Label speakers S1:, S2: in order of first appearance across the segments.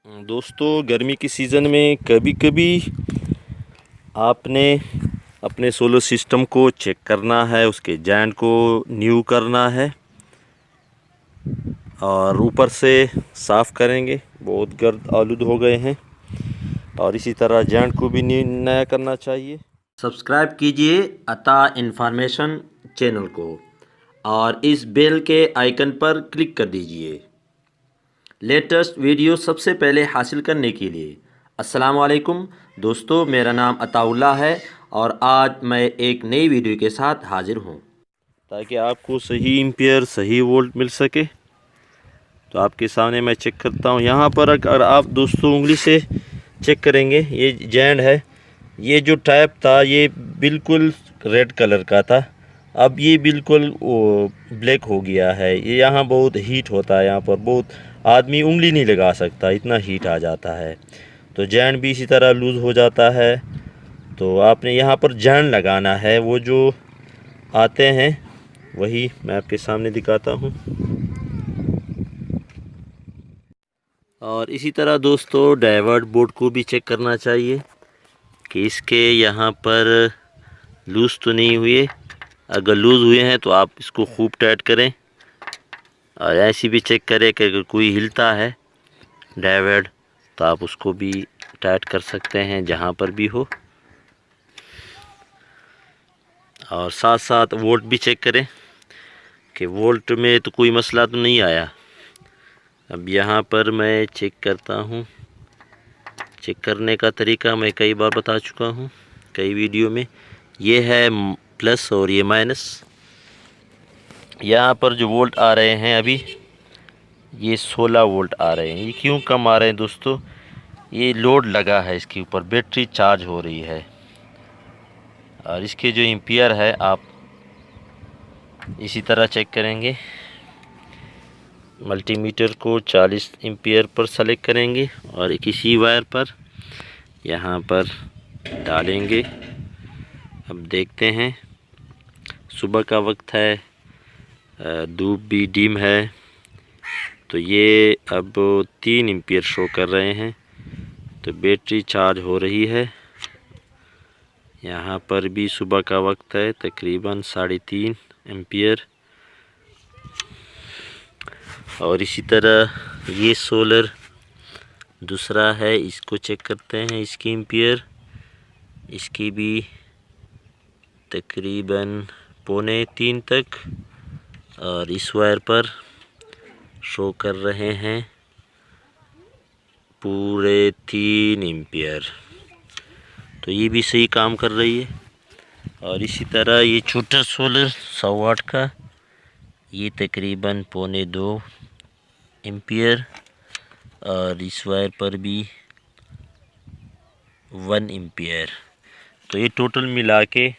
S1: दोस्तों, गर्मी की सीज़न में कभी कभी आपने अपने सोलर सिस्टम को चेक करना है, उसके जॉइंट को न्यू करना है और ऊपर से साफ़ करेंगे। बहुत गर्द आलूद हो गए हैं और इसी तरह जॉइंट को भी नया करना चाहिए।
S2: सब्सक्राइब कीजिए अता इन्फॉर्मेशन चैनल को और इस बेल के आइकन पर क्लिक कर दीजिए लेटेस्ट वीडियो सबसे पहले हासिल करने के लिए। अस्सलाम वालेकुम दोस्तों, मेरा नाम अताउल्लाह है और आज मैं एक नई वीडियो के साथ हाजिर हूँ
S1: ताकि आपको सही एम्पियर सही वोल्ट मिल सके। तो आपके सामने मैं चेक करता हूँ। यहाँ पर अगर आप दोस्तों उंगली से चेक करेंगे, ये जॉइंट है, ये जो टैप था ये बिल्कुल रेड कलर का था, अब ये बिल्कुल ब्लैक हो गया है। ये यहाँ बहुत हीट होता है, यहाँ पर बहुत आदमी उंगली नहीं लगा सकता, इतना हीट आ जाता है। तो जॉइंट भी इसी तरह लूज़ हो जाता है। तो आपने यहाँ पर जॉइंट लगाना है, वो जो आते हैं वही मैं आपके सामने दिखाता हूँ। और इसी तरह दोस्तों डाइवर्ट बोर्ड को भी चेक करना चाहिए कि इसके यहाँ पर लूज़ तो नहीं हुए। अगर लूज़ हुए हैं तो आप इसको खूब टाइट करें और ऐसी भी चेक करें कि अगर कोई हिलता है डाइवर्ट तो आप उसको भी टाइट कर सकते हैं जहाँ पर भी हो। और साथ साथ वोल्ट भी चेक करें कि वोल्ट में तो कोई मसला तो नहीं आया। अब यहाँ पर मैं चेक करता हूँ। चेक करने का तरीका मैं कई बार बता चुका हूँ कई वीडियो में। ये है प्लस और ये माइनस। यहाँ पर जो वोल्ट आ रहे हैं अभी ये 16 वोल्ट आ रहे हैं। ये क्यों कम आ रहे हैं दोस्तों? ये लोड लगा है इसके ऊपर, बैटरी चार्ज हो रही है। और इसके जो एम्पियर है आप इसी तरह चेक करेंगे। मल्टीमीटर को 40 एम्पियर पर सेलेक्ट करेंगे और किसी वायर पर यहाँ पर डालेंगे। अब देखते हैं, सुबह का वक्त है, धूप भी डिम है, तो ये अब 3 एम्पियर शो कर रहे हैं। तो बैटरी चार्ज हो रही है। यहाँ पर भी सुबह का वक्त है, तकरीबन 3.5 एम्पियर। और इसी तरह ये सोलर दूसरा है, इसको चेक करते हैं। इसकी एम्पियर इसकी भी तकरीबन 2.25 तक और इस वायर पर शो कर रहे हैं पूरे 3 एम्पियर। तो ये भी सही काम कर रही है। और इसी तरह ये छोटा सोलर 100 वाट का, ये तकरीबन 2.25 एम्पियर और इस वायर पर भी 1 एम्पियर। तो ये टोटल मिला के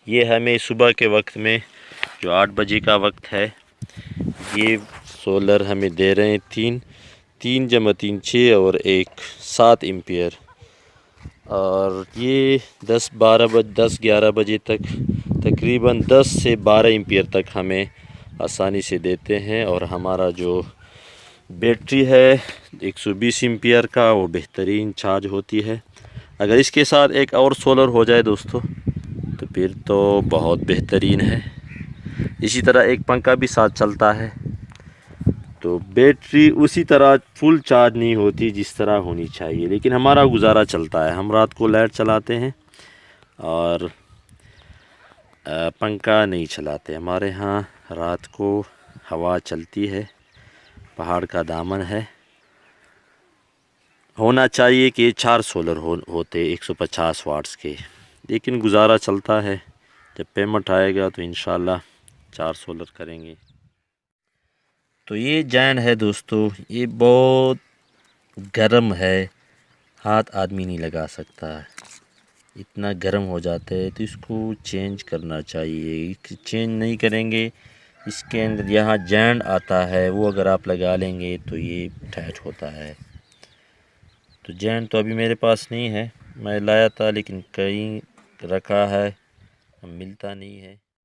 S1: ये हमें सुबह के वक्त में जो 8 बजे का वक्त है, ये सोलर हमें दे रहे हैं 3 जमा 3 6 और 7 एम्पियर। और ये 10-11 बजे तक तकरीबन 10 से 12 एम्पियर तक हमें आसानी से देते हैं। और हमारा जो बैटरी है 120 एम्पियर का, वो बेहतरीन चार्ज होती है। अगर इसके साथ एक और सोलर हो जाए दोस्तों तो फिर तो बहुत बेहतरीन है। इसी तरह एक पंखा भी साथ चलता है, तो बैटरी उसी तरह फुल चार्ज नहीं होती जिस तरह होनी चाहिए, लेकिन हमारा गुजारा चलता है। हम रात को लाइट चलाते हैं और पंखा नहीं चलाते। हमारे यहाँ रात को हवा चलती है, पहाड़ का दामन है। होना चाहिए कि 4 सोलर होते 150 वाट्स के, लेकिन गुजारा चलता है। जब पेमेंट आएगा तो इंशाल्लाह 4 सोलर करेंगे। तो ये जॉइंट है दोस्तों, ये बहुत गर्म है, हाथ आदमी नहीं लगा सकता, इतना गर्म हो जाता है। तो इसको चेंज करना चाहिए। चेंज नहीं करेंगे, इसके अंदर यहाँ जॉइंट आता है, वो अगर आप लगा लेंगे तो ये टाइट होता है। तो जॉइंट तो अभी मेरे पास नहीं है, मैं लाया था लेकिन कहीं रखा है, मिलता नहीं है।